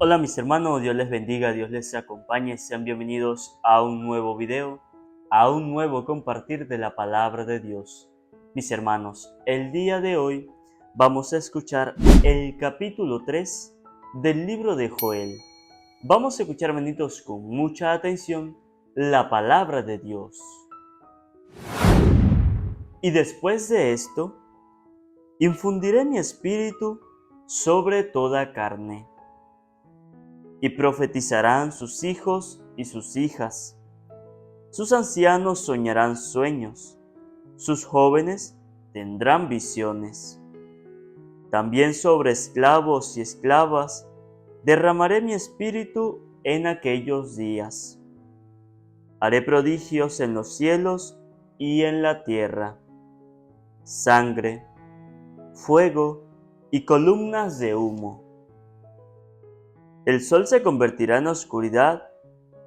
Hola mis hermanos, Dios les bendiga, Dios les acompañe, sean bienvenidos a un nuevo video, a un nuevo compartir de la palabra de Dios. Mis hermanos, el día de hoy vamos a escuchar el capítulo 3 del libro de Joel. Vamos a escuchar, benditos, con mucha atención la palabra de Dios. Y después de esto, infundiré mi espíritu sobre toda carne. Y profetizarán sus hijos y sus hijas. Sus ancianos soñarán sueños, sus jóvenes tendrán visiones. También sobre esclavos y esclavas derramaré mi espíritu en aquellos días. Haré prodigios en los cielos y en la tierra, sangre, fuego y columnas de humo. El sol se convertirá en oscuridad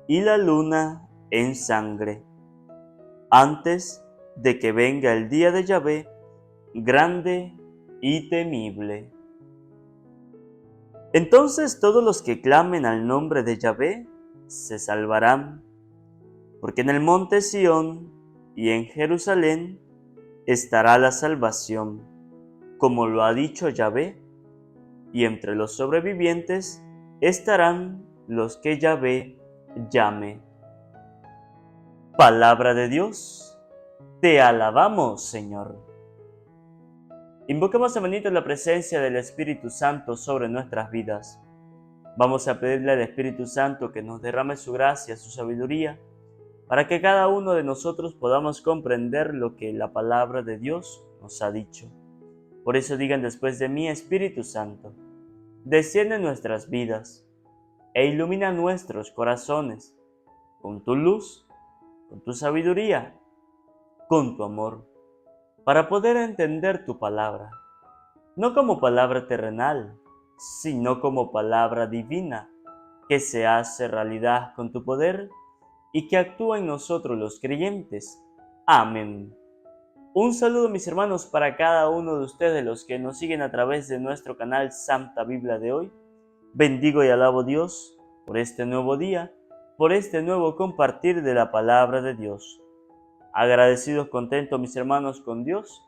y la luna en sangre, antes de que venga el día de Yahvé, grande y temible. Entonces todos los que clamen al nombre de Yahvé se salvarán, porque en el monte Sión y en Jerusalén estará la salvación, como lo ha dicho Yahvé, y entre los sobrevivientes estarán los que Yahvé llame. Palabra de Dios, te alabamos, Señor. Invoquemos, hermanitos, la presencia del Espíritu Santo sobre nuestras vidas. Vamos a pedirle al Espíritu Santo que nos derrame su gracia, su sabiduría, para que cada uno de nosotros podamos comprender lo que la palabra de Dios nos ha dicho. Por eso digan después de mí: Espíritu Santo, desciende en nuestras vidas e ilumina nuestros corazones con tu luz, con tu sabiduría, con tu amor, para poder entender tu palabra, no como palabra terrenal, sino como palabra divina, que se hace realidad con tu poder y que actúa en nosotros los creyentes. Amén. Un saludo, mis hermanos, para cada uno de ustedes, los que nos siguen a través de nuestro canal Santa Biblia de hoy. Bendigo y alabo a Dios por este nuevo día, por este nuevo compartir de la palabra de Dios. Agradecidos, contentos, mis hermanos, con Dios,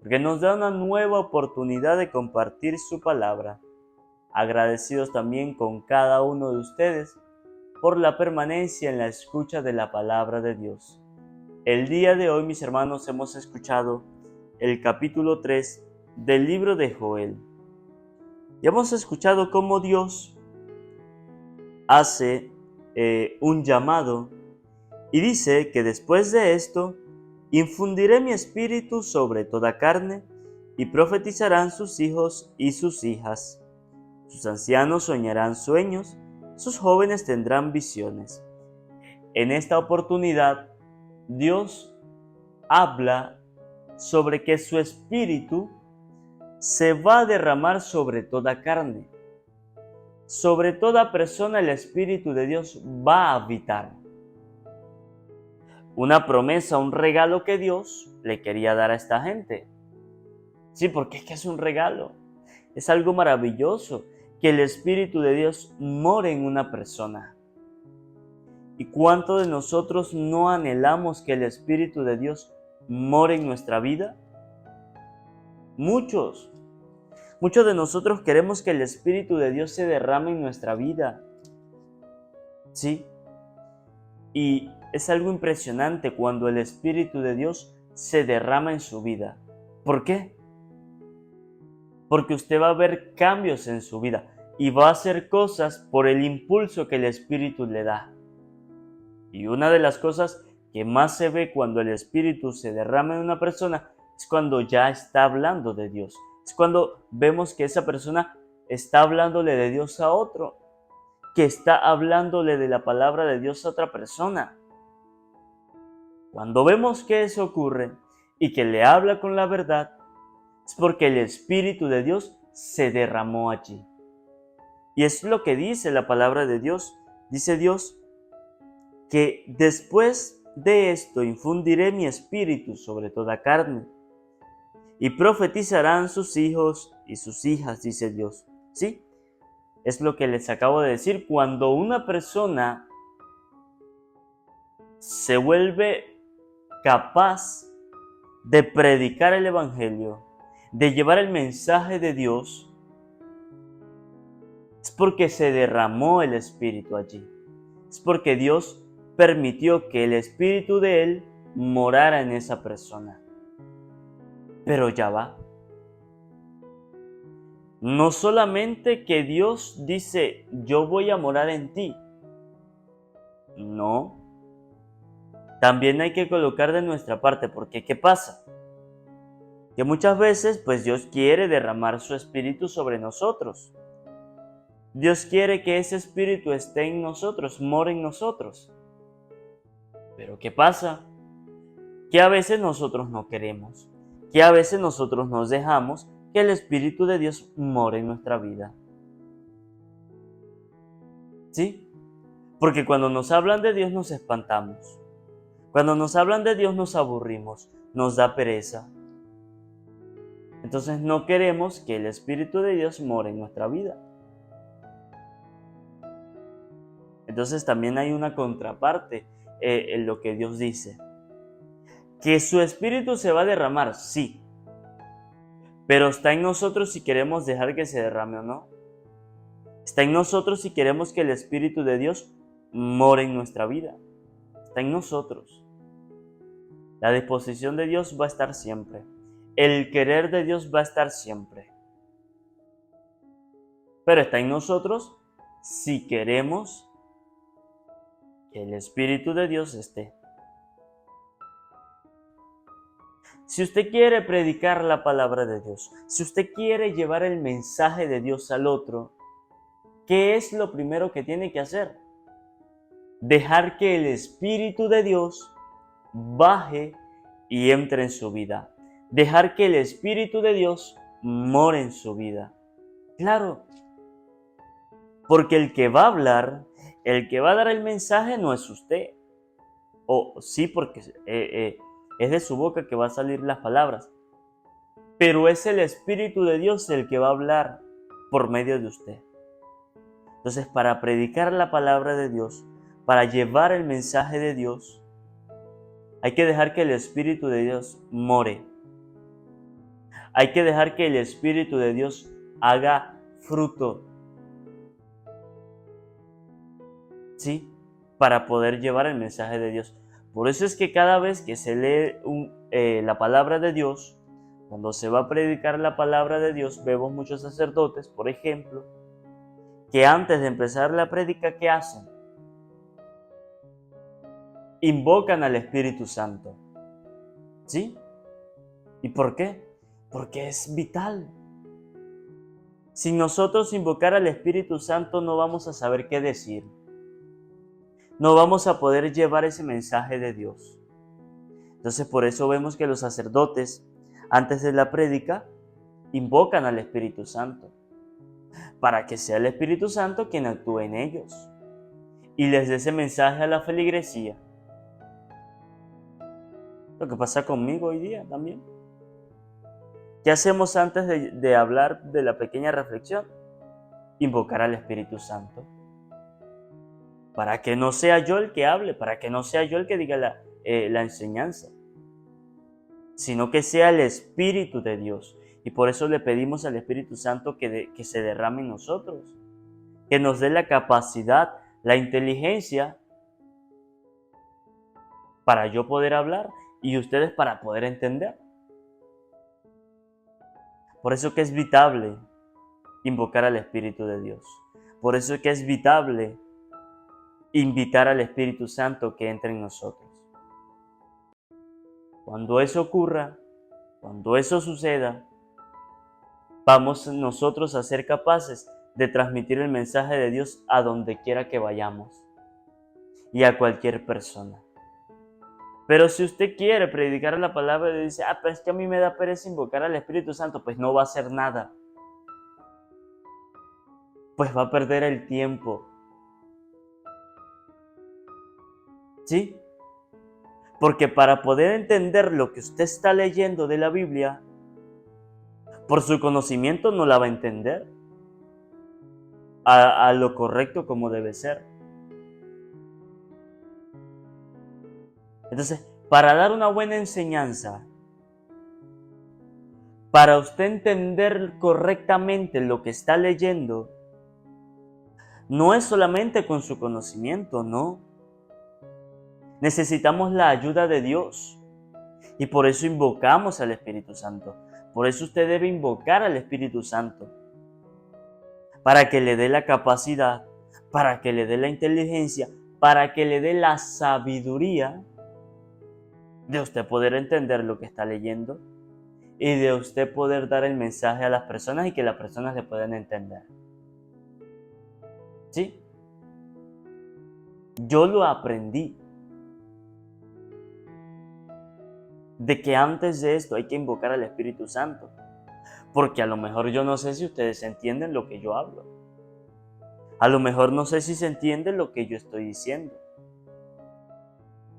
porque nos da una nueva oportunidad de compartir su palabra. Agradecidos también con cada uno de ustedes por la permanencia en la escucha de la palabra de Dios. El día de hoy, mis hermanos, hemos escuchado el capítulo 3 del libro de Joel. Y hemos escuchado cómo Dios hace un llamado y dice que después de esto infundiré mi espíritu sobre toda carne y profetizarán sus hijos y sus hijas. Sus ancianos soñarán sueños, sus jóvenes tendrán visiones. En esta oportunidad, Dios habla sobre que su espíritu se va a derramar sobre toda carne. Sobre toda persona el Espíritu de Dios va a habitar. Una promesa, un regalo que Dios le quería dar a esta gente. Sí, porque es que es un regalo. Es algo maravilloso que el Espíritu de Dios more en una persona. ¿Y cuánto de nosotros no anhelamos que el Espíritu de Dios more en nuestra vida? Muchos de nosotros queremos que el Espíritu de Dios se derrame en nuestra vida. Sí. Y es algo impresionante cuando el Espíritu de Dios se derrama en su vida. ¿Por qué? Porque usted va a ver cambios en su vida y va a hacer cosas por el impulso que el Espíritu le da. Y una de las cosas que más se ve cuando el Espíritu se derrama en una persona es cuando ya está hablando de Dios. Es cuando vemos que esa persona está hablándole de Dios a otro, que está hablándole de la palabra de Dios a otra persona. Cuando vemos que eso ocurre y que le habla con la verdad, es porque el Espíritu de Dios se derramó allí. Y es lo que dice la palabra de Dios. Dice Dios que después de esto infundiré mi espíritu sobre toda carne y profetizarán sus hijos y sus hijas, dice Dios. ¿Sí? Es lo que les acabo de decir. Cuando una persona se vuelve capaz de predicar el Evangelio, de llevar el mensaje de Dios, es porque se derramó el Espíritu allí. Es porque Dios permitió que el Espíritu de Él morara en esa persona. Pero ya va. No solamente que Dios dice, yo voy a morar en ti. No. También hay que colocar de nuestra parte, porque ¿qué pasa? Que muchas veces, pues Dios quiere derramar su Espíritu sobre nosotros. Dios quiere que ese Espíritu esté en nosotros, more en nosotros. Pero ¿qué pasa? Que a veces nosotros no queremos, que a veces nosotros nos dejamos que el Espíritu de Dios more en nuestra vida. ¿Sí? Porque cuando nos hablan de Dios nos espantamos. Cuando nos hablan de Dios nos aburrimos, nos da pereza. Entonces no queremos que el Espíritu de Dios more en nuestra vida. Entonces también hay una contraparte en lo que Dios dice. Que su Espíritu se va a derramar, sí. Pero está en nosotros si queremos dejar que se derrame o no. Está en nosotros si queremos que el Espíritu de Dios more en nuestra vida. Está en nosotros. La disposición de Dios va a estar siempre. El querer de Dios va a estar siempre. Pero está en nosotros si queremos que el Espíritu de Dios esté. Si usted quiere predicar la palabra de Dios, si usted quiere llevar el mensaje de Dios al otro, ¿qué es lo primero que tiene que hacer? Dejar que el Espíritu de Dios baje y entre en su vida. Dejar que el Espíritu de Dios more en su vida. Claro, porque el que va a hablar, el que va a dar el mensaje no es usted. O sí, porque es de su boca que va a salir las palabras. Pero es el Espíritu de Dios el que va a hablar por medio de usted. Entonces, para predicar la palabra de Dios, para llevar el mensaje de Dios, hay que dejar que el Espíritu de Dios more. Hay que dejar que el Espíritu de Dios haga fruto. ¿Sí? Para poder llevar el mensaje de Dios. Por eso es que cada vez que se lee la palabra de Dios, cuando se va a predicar la palabra de Dios, vemos muchos sacerdotes, por ejemplo, que antes de empezar la prédica, ¿qué hacen? Invocan al Espíritu Santo. ¿Sí? ¿Y por qué? Porque es vital. Sin nosotros invocar al Espíritu Santo no vamos a saber qué decir. No vamos a poder llevar ese mensaje de Dios. Entonces por eso vemos que los sacerdotes, antes de la prédica, invocan al Espíritu Santo, para que sea el Espíritu Santo quien actúe en ellos y les dé ese mensaje a la feligresía. Lo que pasa conmigo hoy día también. ¿Qué hacemos antes de hablar de la pequeña reflexión? Invocar al Espíritu Santo. Para que no sea yo el que hable, para que no sea yo el que diga la enseñanza, sino que sea el Espíritu de Dios. Y por eso le pedimos al Espíritu Santo que se derrame en nosotros, que nos dé la capacidad, la inteligencia para yo poder hablar y ustedes para poder entender. Por eso que es vitable invocar al Espíritu de Dios. Por eso que es vitable invitar al Espíritu Santo que entre en nosotros. Cuando eso ocurra, cuando eso suceda, vamos nosotros a ser capaces de transmitir el mensaje de Dios a donde quiera que vayamos y a cualquier persona. Pero si usted quiere predicar la palabra y dice, pero es que a mí me da pereza invocar al Espíritu Santo, pues no va a hacer nada. Pues va a perder el tiempo. ¿Sí? Porque para poder entender lo que usted está leyendo de la Biblia, por su conocimiento no la va a entender. a lo correcto como debe ser. Entonces, para dar una buena enseñanza, para usted entender correctamente lo que está leyendo, no es solamente con su conocimiento, no. Necesitamos la ayuda de Dios y por eso invocamos al Espíritu Santo. Por eso usted debe invocar al Espíritu Santo, para que le dé la capacidad, para que le dé la inteligencia, para que le dé la sabiduría de usted poder entender lo que está leyendo y de usted poder dar el mensaje a las personas y que las personas le puedan entender. ¿Sí? Yo lo aprendí. De que antes de esto hay que invocar al Espíritu Santo. Porque a lo mejor yo no sé si ustedes entienden lo que yo hablo. A lo mejor no sé si se entiende lo que yo estoy diciendo.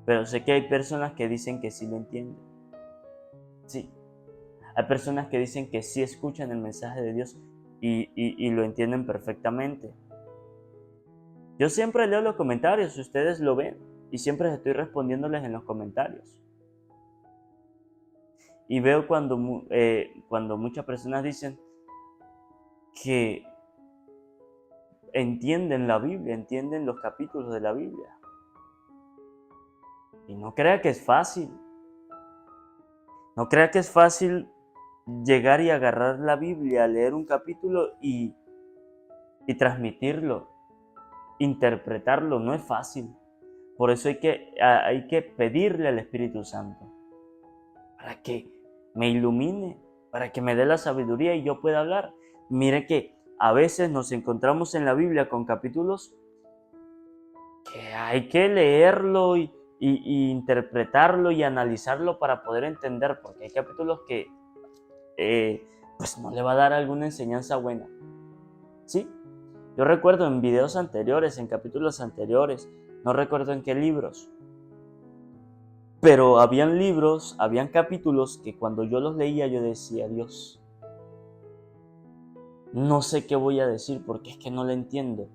Pero sé que hay personas que dicen que sí lo entienden. Sí. Hay personas que dicen que sí escuchan el mensaje de Dios y lo entienden perfectamente. Yo siempre leo los comentarios, ustedes lo ven, y siempre estoy respondiéndoles en los comentarios. Y veo cuando muchas personas dicen que entienden la Biblia, entienden los capítulos de la Biblia. Y no crea que es fácil. No crea que es fácil llegar y agarrar la Biblia, leer un capítulo y transmitirlo, interpretarlo. No es fácil. Por eso hay que pedirle al Espíritu Santo para que me ilumine, para que me dé la sabiduría y yo pueda hablar. Mire que a veces nos encontramos en la Biblia con capítulos que hay que leerlo y interpretarlo y analizarlo para poder entender, porque hay capítulos que pues no le va a dar alguna enseñanza buena. ¿Sí? Yo recuerdo en videos anteriores, en capítulos anteriores, no recuerdo en qué libros, pero habían libros, habían capítulos que cuando yo los leía yo decía, Dios, no sé qué voy a decir porque es que no lo entiendo.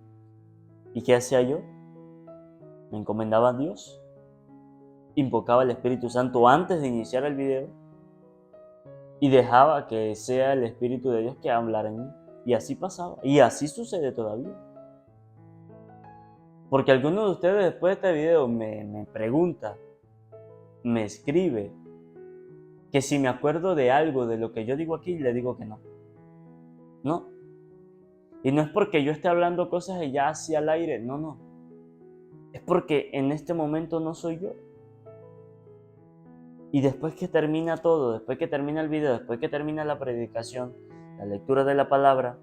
¿Y qué hacía yo? Me encomendaba a Dios, invocaba al Espíritu Santo antes de iniciar el video y dejaba que sea el Espíritu de Dios que hablara en mí. Y así pasaba, y así sucede todavía. Porque alguno de ustedes después de este video me pregunta, me escribe, que si me acuerdo de algo de lo que yo digo aquí, le digo que no. No. Y no es porque yo esté hablando cosas y ya así al aire, no. Es porque en este momento no soy yo. Y después que termina todo, después que termina el video, después que termina la predicación, la lectura de la palabra,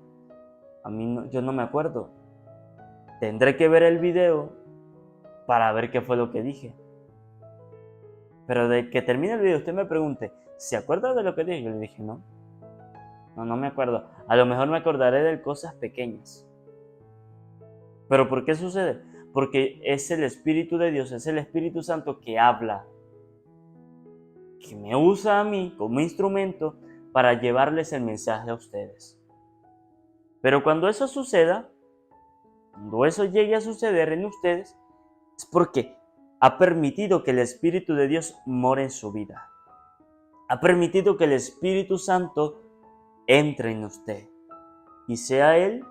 yo no me acuerdo. Tendré que ver el video para ver qué fue lo que dije. Pero de que termine el video, usted me pregunte, ¿se acuerda de lo que dije? Yo le dije, no me acuerdo. A lo mejor me acordaré de cosas pequeñas. ¿Pero por qué sucede? Porque es el Espíritu de Dios, es el Espíritu Santo que habla, que me usa a mí como instrumento para llevarles el mensaje a ustedes. Pero cuando eso suceda, cuando eso llegue a suceder en ustedes, es porque ha permitido que el Espíritu de Dios more en su vida. Ha permitido que el Espíritu Santo entre en usted y sea Él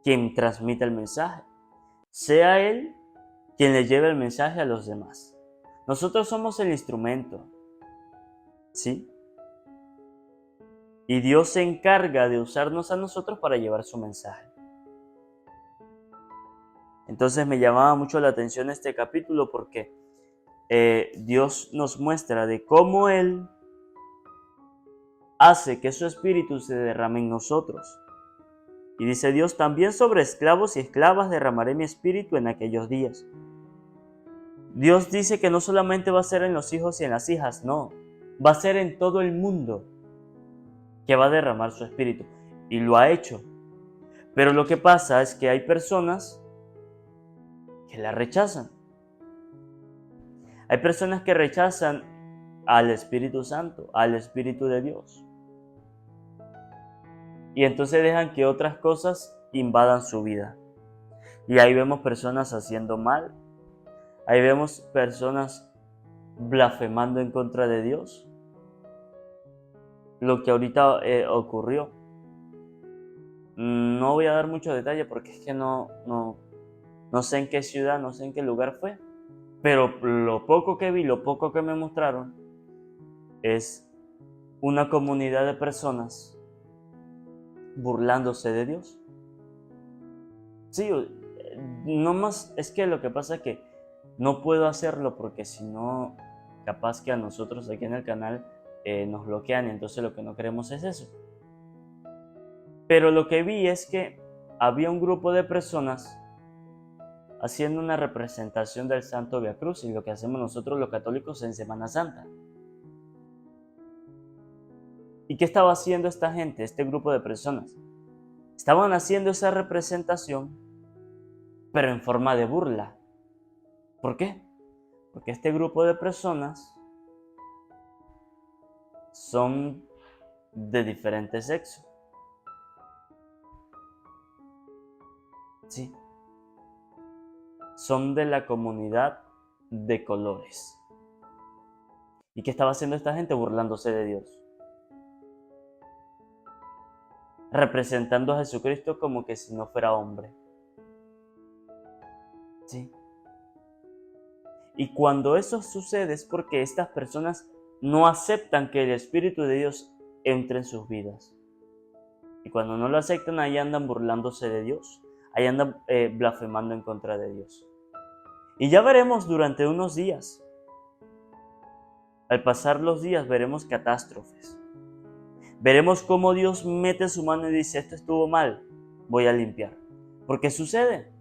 quien transmita el mensaje. Sea Él quien le lleve el mensaje a los demás. Nosotros somos el instrumento, ¿sí? Y Dios se encarga de usarnos a nosotros para llevar su mensaje. Entonces me llamaba mucho la atención este capítulo porque Dios nos muestra de cómo Él hace que su espíritu se derrame en nosotros. Y dice Dios, también sobre esclavos y esclavas derramaré mi espíritu en aquellos días. Dios dice que no solamente va a ser en los hijos y en las hijas, no, va a ser en todo el mundo que va a derramar su espíritu. Y lo ha hecho. Pero lo que pasa es que hay personas que la rechazan. Hay personas que rechazan al Espíritu Santo, al Espíritu de Dios. Y entonces dejan que otras cosas invadan su vida. Y ahí vemos personas haciendo mal, ahí vemos personas blasfemando en contra de Dios. Lo que ahorita ocurrió. No voy a dar mucho detalle porque es que no sé en qué ciudad, no sé en qué lugar fue. Pero lo poco que vi, lo poco que me mostraron, es una comunidad de personas burlándose de Dios. Sí, no más, es que lo que pasa es que no puedo hacerlo porque si no, capaz que a nosotros aquí en el canal nos bloquean y entonces lo que no queremos es eso. Pero lo que vi es que había un grupo de personas haciendo una representación del Santo Vía Crucis, lo que hacemos nosotros los católicos en Semana Santa. ¿Y qué estaba haciendo esta gente, este grupo de personas? Estaban haciendo esa representación, pero en forma de burla. ¿Por qué? Porque este grupo de personas son de diferente sexo. Sí. Son de la comunidad de colores. ¿Y qué estaba haciendo esta gente? Burlándose de Dios. Representando a Jesucristo como que si no fuera hombre. Sí. Y cuando eso sucede es porque estas personas no aceptan que el Espíritu de Dios entre en sus vidas. Y cuando no lo aceptan, ahí andan burlándose de Dios. Ahí andan blasfemando en contra de Dios. Y ya veremos durante unos días. Al pasar los días veremos catástrofes. Veremos cómo Dios mete su mano y dice, esto estuvo mal, voy a limpiar. ¿Por qué sucede?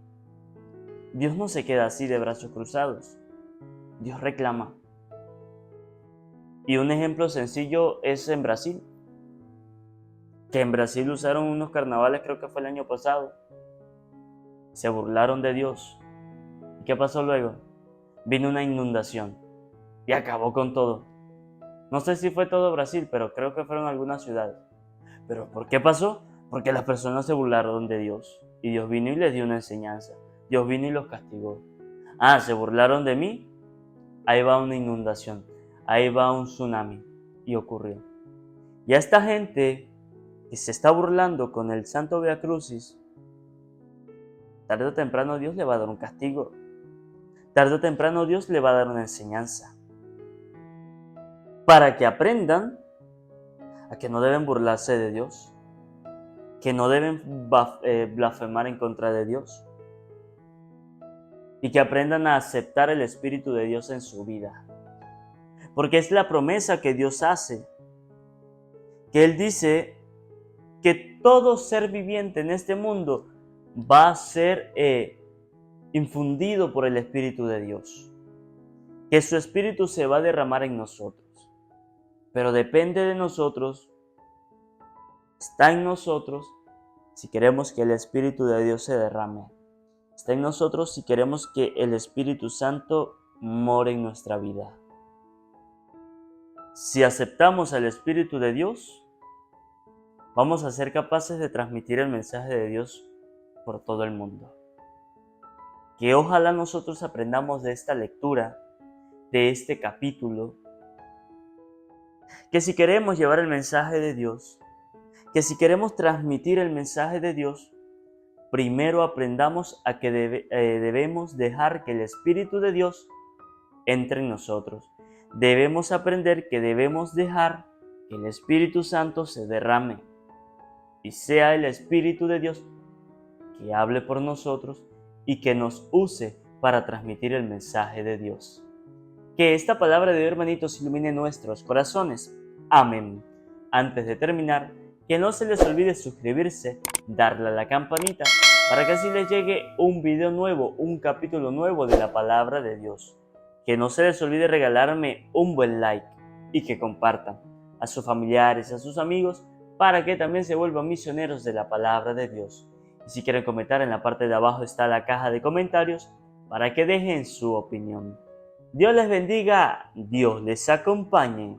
Dios no se queda así de brazos cruzados. Dios reclama. Y un ejemplo sencillo es en Brasil. Que en Brasil usaron unos carnavales, creo que fue el año pasado. Se burlaron de Dios. ¿Y qué pasó luego? Vino una inundación y acabó con todo. No sé si fue todo Brasil, pero creo que fueron algunas ciudades. ¿Pero por qué pasó? Porque las personas se burlaron de Dios. Y Dios vino y les dio una enseñanza. Dios vino y los castigó. Ah, ¿se burlaron de mí? Ahí va una inundación. Ahí va un tsunami. Y ocurrió. Y a esta gente que se está burlando con el Santo Vía Crucis, tarde o temprano Dios le va a dar un castigo. Tarde o temprano Dios le va a dar una enseñanza. Para que aprendan a que no deben burlarse de Dios, que no deben blasfemar en contra de Dios, y que aprendan a aceptar el Espíritu de Dios en su vida. Porque es la promesa que Dios hace, que Él dice que todo ser viviente en este mundo va a ser infundido por el Espíritu de Dios, que su Espíritu se va a derramar en nosotros. Pero depende de nosotros, está en nosotros, si queremos que el Espíritu de Dios se derrame. Está en nosotros si queremos que el Espíritu Santo more en nuestra vida. Si aceptamos al Espíritu de Dios, vamos a ser capaces de transmitir el mensaje de Dios por todo el mundo. Que ojalá nosotros aprendamos de esta lectura, de este capítulo, que si queremos llevar el mensaje de Dios, que si queremos transmitir el mensaje de Dios, primero aprendamos a que debemos dejar que el Espíritu de Dios entre en nosotros. Debemos aprender que debemos dejar que el Espíritu Santo se derrame y sea el Espíritu de Dios que hable por nosotros y que nos use para transmitir el mensaje de Dios. Que esta palabra de Dios, hermanitos, ilumine nuestros corazones. Amén. Antes de terminar, que no se les olvide suscribirse, darle a la campanita, para que así les llegue un video nuevo, un capítulo nuevo de la palabra de Dios. Que no se les olvide regalarme un buen like y que compartan a sus familiares, a sus amigos, para que también se vuelvan misioneros de la palabra de Dios. Y si quieren comentar, en la parte de abajo está la caja de comentarios para que dejen su opinión. Dios les bendiga, Dios les acompañe.